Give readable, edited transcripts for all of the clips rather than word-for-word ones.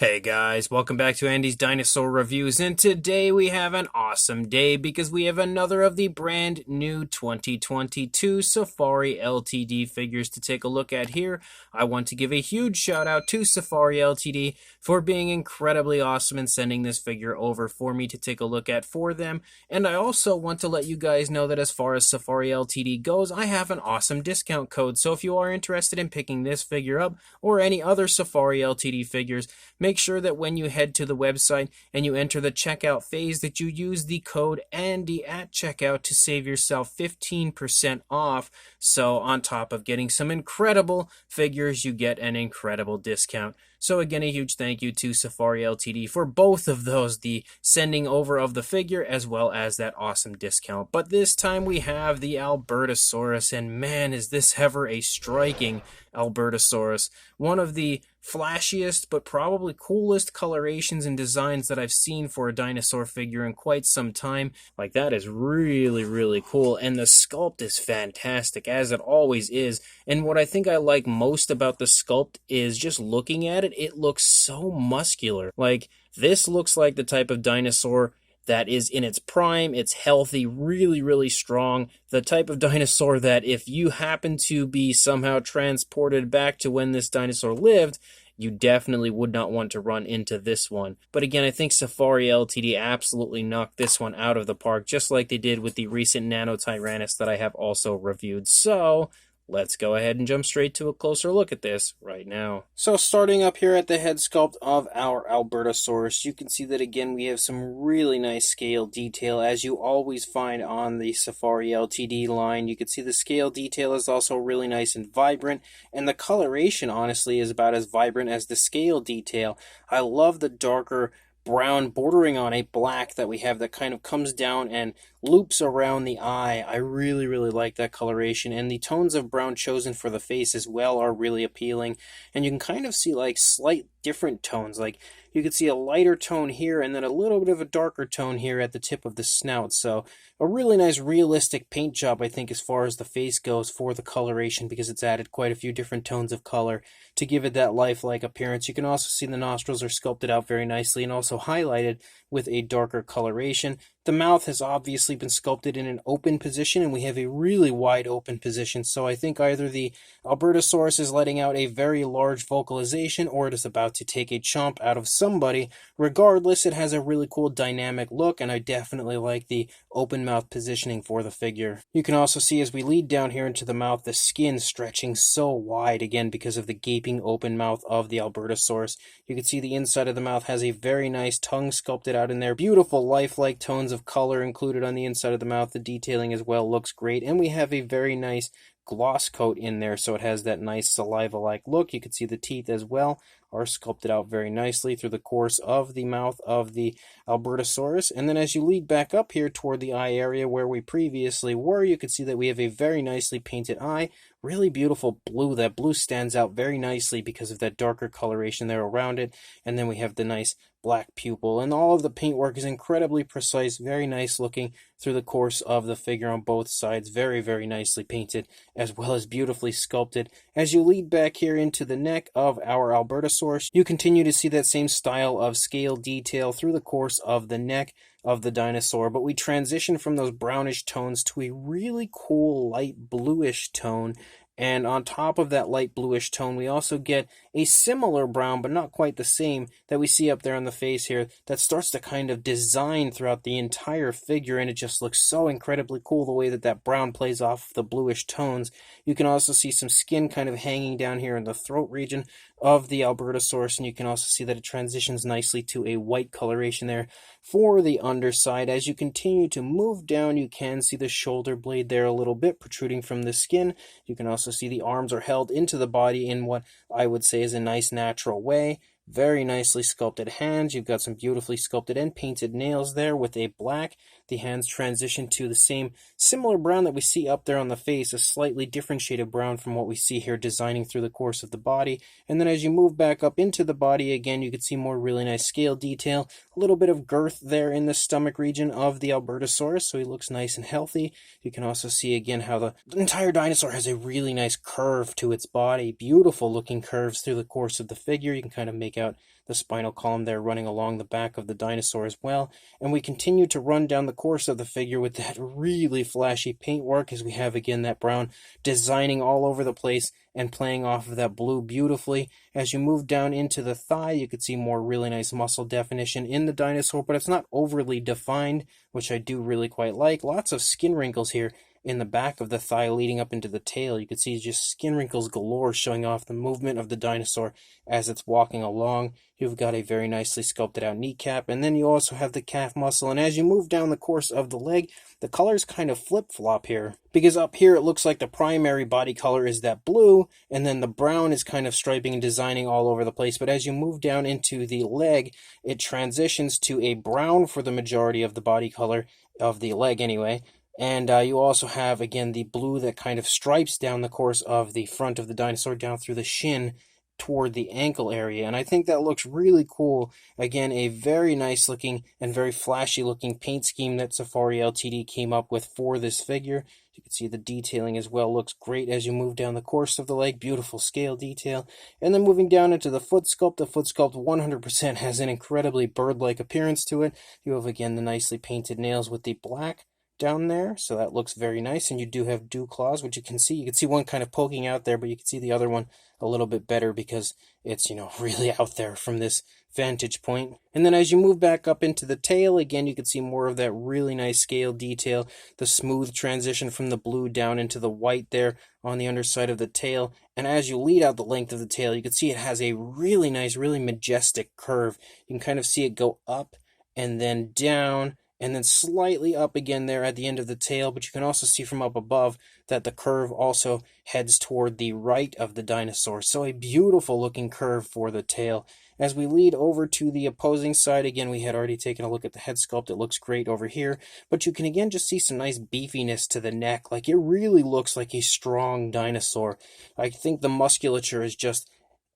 Hey guys, welcome back to Andy's Dinosaur Reviews, and today we have an awesome day because we have another of the brand new 2022 Safari LTD figures to take a look at here. I want to give a huge shout out to Safari LTD for being incredibly awesome and sending this figure over for me to take a look at for them, and I also want to let you guys know that as far as Safari LTD goes, I have an awesome discount code, so if you are interested in picking this figure up or any other Safari LTD figures, make sure that when you head to the website and you enter the checkout phase that you use the code ANDY at checkout to save yourself 15% off. So on top of getting some incredible figures, you get an incredible discount. So again, a huge thank you to Safari LTD for both of those, the sending over of the figure as well as that awesome discount. But this time we have the Albertosaurus, and man, is this ever a striking Albertosaurus. One of the flashiest but probably coolest colorations and designs that I've seen for a dinosaur figure in quite some time. Like, that is really cool, and the sculpt is fantastic, as it always is. And what I think I like most about the sculpt is just looking at it, it looks so muscular. Like, this looks like the type of dinosaur that is in its prime, it's healthy, really strong. The type of dinosaur that if you happen to be somehow transported back to when this dinosaur lived, you definitely would not want to run into this one. But again, I think Safari LTD absolutely knocked this one out of the park, just like they did with the recent Nano Tyrannus that I have also reviewed. So let's go ahead and jump straight to a closer look at this right now. So starting up here at the head sculpt of our Albertosaurus, you can see that again we have some really nice scale detail, as you always find on the Safari LTD line. You can see the scale detail is also really nice and vibrant, and the coloration honestly is about as vibrant as the scale detail. I love the darker brown bordering on a black that we have that kind of comes down and loops around the eye. I really like that coloration, and the tones of brown chosen for the face as well are really appealing. And you can kind of see like slight different tones, like you can see a lighter tone here and then a little bit of a darker tone here at the tip of the snout. So a really nice realistic paint job, I think, as far as the face goes for the coloration, because it's added quite a few different tones of color to give it that lifelike appearance. You can also see the nostrils are sculpted out very nicely and also highlighted with a darker coloration. The mouth has obviously been sculpted in an open position, and we have a really wide open position, so I think either the Albertosaurus is letting out a very large vocalization or it is about to take a chomp out of somebody. Regardless, it has a really cool dynamic look, and I definitely like the open mouth positioning for the figure. You can also see as we lead down here into the mouth, the skin stretching so wide, again because of the gaping open mouth of the Albertosaurus. You can see the inside of the mouth has a very nice tongue sculpted out in there. Beautiful lifelike tones of color included on the inside of the mouth. The detailing as well looks great, and we have a very nice gloss coat in there, so it has that nice saliva-like look. You can see the teeth as well are sculpted out very nicely through the course of the mouth of the Albertosaurus. And then as you lead back up here toward the eye area where we previously were, you can see that we have a very nicely painted eye. Really beautiful blue. That blue stands out very nicely because of that darker coloration there around it. And then we have the nice black pupil, and all of the paintwork is incredibly precise, very nice looking through the course of the figure on both sides. Very nicely painted, as well as beautifully sculpted. As you lead back here into the neck of our Albertosaurus, you continue to see that same style of scale detail through the course of the neck of the dinosaur, but we transition from those brownish tones to a really cool light bluish tone. And on top of that light bluish tone, we also get a similar brown, but not quite the same, that we see up there on the face here, that starts to kind of design throughout the entire figure, and it just looks so incredibly cool the way that that brown plays off the bluish tones. You can also see some skin kind of hanging down here in the throat region of the Albertosaurus, and you can also see that it transitions nicely to a white coloration there for the underside. As you continue to move down, you can see the shoulder blade there a little bit protruding from the skin. You can also see the arms are held into the body in what I would say is a nice natural way. Very nicely sculpted hands. You've got some beautifully sculpted and painted nails there with a black. The hands transition to the same similar brown that we see up there on the face, a slightly different shade of brown from what we see here designing through the course of the body. And then as you move back up into the body again, you can see more really nice scale detail, a little bit of girth there in the stomach region of the Albertosaurus, so he looks nice and healthy. You can also see again how the entire dinosaur has a really nice curve to its body, beautiful looking curves through the course of the figure. You can kind of make make out the spinal column there running along the back of the dinosaur as well. And we continue to run down the course of the figure with that really flashy paintwork, as we have again that brown designing all over the place and playing off of that blue beautifully. As you move down into the thigh, you can see more really nice muscle definition in the dinosaur, but it's not overly defined, which I do really quite like. Lots of skin wrinkles here in the back of the thigh leading up into the tail. You can see just skin wrinkles galore showing off the movement of the dinosaur as it's walking along. You've got a very nicely sculpted out kneecap, and then you also have the calf muscle. And as you move down the course of the leg, the colors kind of flip-flop here, because up here it looks like the primary body color is that blue, and then the brown is kind of striping and designing all over the place. But as you move down into the leg, it transitions to a brown for the majority of the body color of the leg anyway. And you also have, again, the blue that kind of stripes down the course of the front of the dinosaur down through the shin toward the ankle area. And I think that looks really cool. Again, a very nice looking and very flashy looking paint scheme that Safari LTD came up with for this figure. You can see the detailing as well looks great as you move down the course of the leg. Beautiful scale detail. And then moving down into the foot sculpt 100% has an incredibly bird-like appearance to it. You have, again, the nicely painted nails with the black down there, so that looks very nice. And you do have dew claws, which you can see one kind of poking out there, but you can see the other one a little bit better because it's, really out there from this vantage point. And then as you move back up into the tail, again, you can see more of that really nice scale detail, the smooth transition from the blue down into the white there on the underside of the tail. And as you lead out the length of the tail, you can see it has a really nice, really majestic curve. You can kind of see it go up and then down and then slightly up again there at the end of the tail, but you can also see from up above that the curve also heads toward the right of the dinosaur. So a beautiful looking curve for the tail. As we lead over to the opposing side, again, we had already taken a look at the head sculpt. It looks great over here, but you can again just see some nice beefiness to the neck. Like, it really looks like a strong dinosaur. I think the musculature is just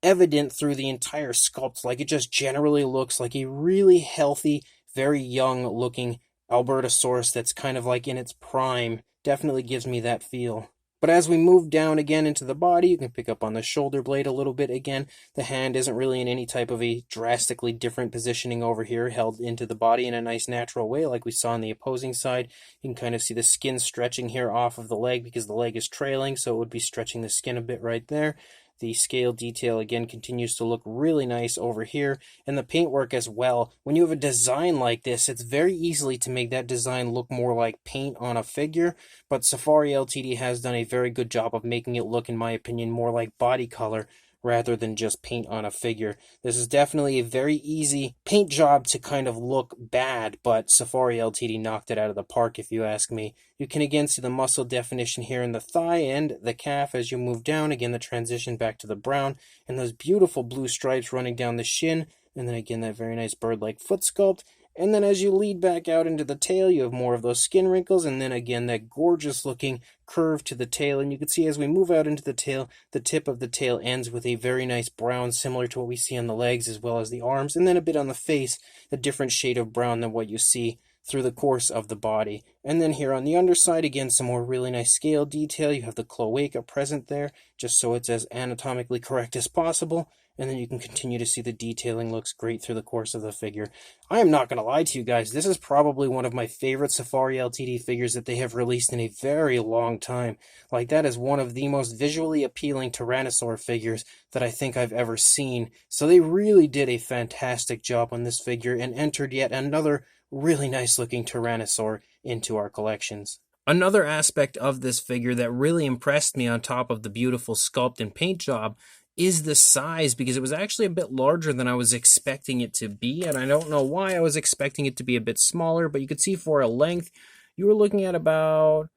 evident through the entire sculpt. Like, it just generally looks like a really healthy, very young looking Albertosaurus that's kind of like in its prime. Definitely gives me that feel. But as we move down again into the body, you can pick up on the shoulder blade a little bit again. The hand isn't really in any type of a drastically different positioning over here, held into the body in a nice natural way like we saw on the opposing side. You can kind of see the skin stretching here off of the leg because the leg is trailing, so it would be stretching the skin a bit right there. The scale detail, again, continues to look really nice over here, and the paintwork as well. When you have a design like this, it's very easy to make that design look more like paint on a figure, but Safari LTD has done a very good job of making it look, in my opinion, more like body color rather than just paint on a figure. This is definitely a very easy paint job to kind of look bad, but Safari LTD knocked it out of the park, if you ask me. You can again see the muscle definition here in the thigh and the calf as you move down. Again, the transition back to the brown and those beautiful blue stripes running down the shin. And then again, that very nice bird-like foot sculpt. And then as you lead back out into the tail, you have more of those skin wrinkles, and then again that gorgeous looking curve to the tail. And you can see as we move out into the tail, the tip of the tail ends with a very nice brown, similar to what we see on the legs as well as the arms, and then a bit on the face, a different shade of brown than what you see through the course of the body. And then here on the underside, again, some more really nice scale detail. You have the cloaca present there, just so it's as anatomically correct as possible. And then you can continue to see the detailing looks great through the course of the figure. I am not going to lie to you guys, this is probably one of my favorite Safari LTD figures that they have released in a very long time. Like, that is one of the most visually appealing Tyrannosaur figures that I think I've ever seen. So they really did a fantastic job on this figure and entered yet another really nice looking Tyrannosaur into our collections. Another aspect of this figure that really impressed me on top of the beautiful sculpt and paint job is the size, because it was actually a bit larger than I was expecting it to be, and I don't know why I was expecting it to be a bit smaller, but you could see for a length, you were looking at about,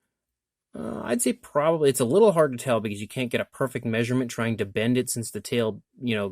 I'd say probably, it's a little hard to tell because you can't get a perfect measurement trying to bend it since the tail,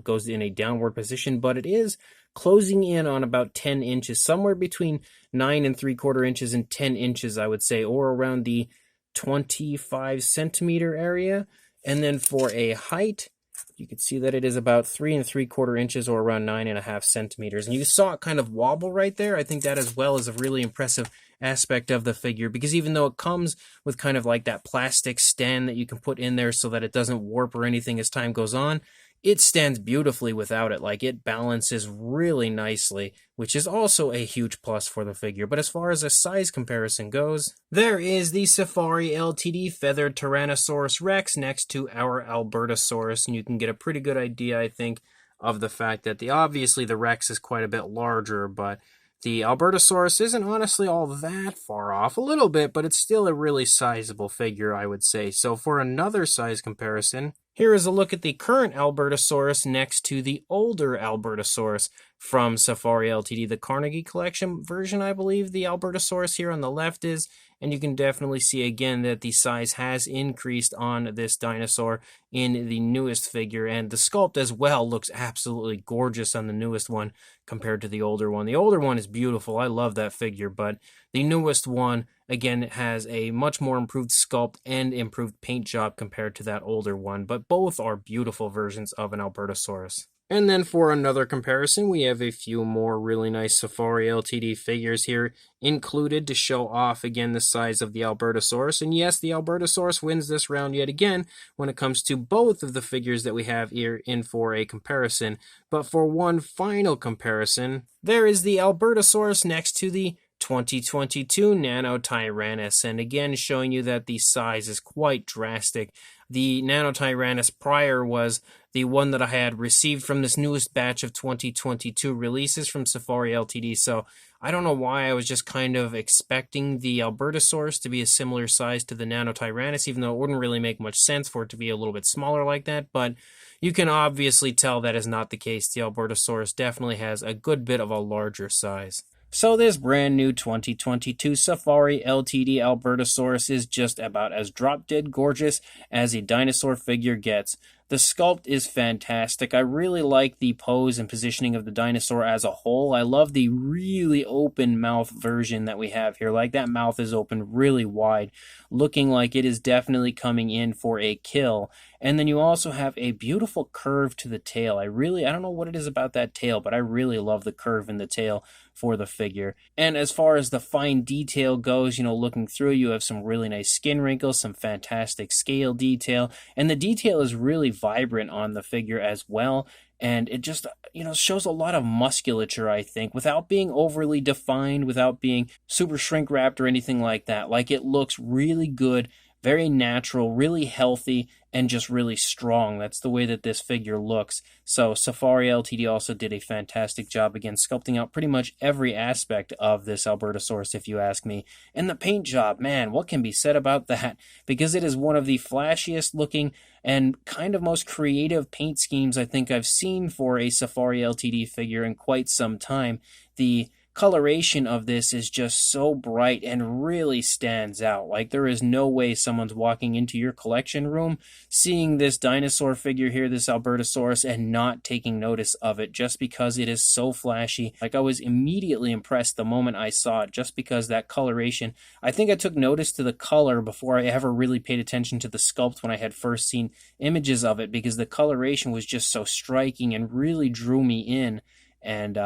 goes in a downward position, but it is closing in on about 10 inches, somewhere between 9 3/4 inches and 10 inches, I would say, or around the 25 centimeter area. And then for a height, you can see that it is about 3 3/4 inches or around 9.5 centimeters. And you saw it kind of wobble right there. I think that as well is a really impressive aspect of the figure, because even though it comes with kind of like that plastic stand that you can put in there so that it doesn't warp or anything as time goes on, it stands beautifully without it. Like, it balances really nicely, which is also a huge plus for the figure. But as far as a size comparison goes, there is the Safari LTD Feathered Tyrannosaurus Rex next to our Albertosaurus, and you can get a pretty good idea, I think, of the fact that obviously the Rex is quite a bit larger, but the Albertosaurus isn't honestly all that far off. A little bit, but it's still a really sizable figure, I would say. So for another size comparison, here is a look at the current Albertosaurus next to the older Albertosaurus from Safari LTD, the Carnegie Collection version, I believe the Albertosaurus here on the left is. And you can definitely see again that the size has increased on this dinosaur in the newest figure, and the sculpt as well looks absolutely gorgeous on the newest one compared to the older one. The older one is beautiful. I love that figure, but the newest one, again, has a much more improved sculpt and improved paint job compared to that older one, but both are beautiful versions of an Albertosaurus. And then for another comparison, we have a few more really nice Safari LTD figures here included to show off again the size of the Albertosaurus. And yes, the Albertosaurus wins this round yet again when it comes to both of the figures that we have here in for a comparison. But for one final comparison, there is the Albertosaurus next to the 2022 Nanotyrannus, and again showing you that the size is quite drastic. The Nanotyrannus prior was the one that I had received from this newest batch of 2022 releases from Safari LTD, so I don't know why I was just kind of expecting the Albertosaurus to be a similar size to the Nanotyrannus, even though it wouldn't really make much sense for it to be a little bit smaller like that, but you can obviously tell that is not the case. The Albertosaurus definitely has a good bit of a larger size. So this brand new 2022 Safari LTD Albertosaurus is just about as drop-dead gorgeous as a dinosaur figure gets. The sculpt is fantastic. I really like the pose and positioning of the dinosaur as a whole. I love the really open mouth version that we have here. Like, that mouth is open really wide, looking like it is definitely coming in for a kill. And then you also have a beautiful curve to the tail. I don't know what it is about that tail, but I really love the curve in the tail for the figure. And as far as the fine detail goes, looking through, you have some really nice skin wrinkles, some fantastic scale detail, and the detail is really vibrant on the figure as well. And it just, shows a lot of musculature, I think, without being overly defined, without being super shrink wrapped or anything like that. Like, it looks really good, very natural, really healthy, and just really strong. That's the way that this figure looks. So Safari LTD also did a fantastic job, again, sculpting out pretty much every aspect of this Albertosaurus, if you ask me. And the paint job, man, what can be said about that? Because it is one of the flashiest looking and kind of most creative paint schemes I think I've seen for a Safari LTD figure in quite some time. The coloration of this is just so bright and really stands out. Like, there is no way someone's walking into your collection room, seeing this dinosaur figure here, this Albertosaurus, and not taking notice of it just because it is so flashy. Like, I was immediately impressed the moment I saw it just because that coloration. I think I took notice to the color before I ever really paid attention to the sculpt when I had first seen images of it, because the coloration was just so striking and really drew me in. And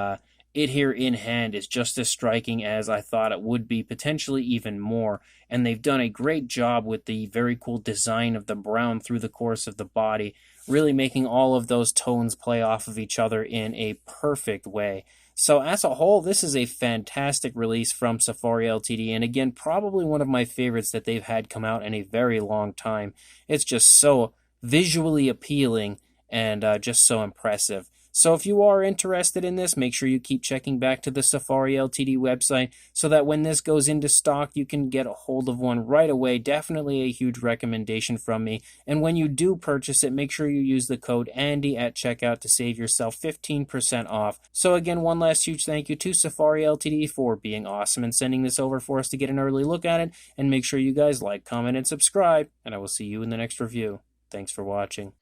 it here in hand is just as striking as I thought it would be, potentially even more. And they've done a great job with the very cool design of the brown through the course of the body, really making all of those tones play off of each other in a perfect way. So as a whole, this is a fantastic release from Safari LTD, and again, probably one of my favorites that they've had come out in a very long time. It's just so visually appealing and just so impressive. So if you are interested in this, make sure you keep checking back to the Safari LTD website so that when this goes into stock, you can get a hold of one right away. Definitely a huge recommendation from me. And when you do purchase it, make sure you use the code ANDY at checkout to save yourself 15% off. So again, one last huge thank you to Safari LTD for being awesome and sending this over for us to get an early look at it. And make sure you guys like, comment, and subscribe. And I will see you in the next review. Thanks for watching.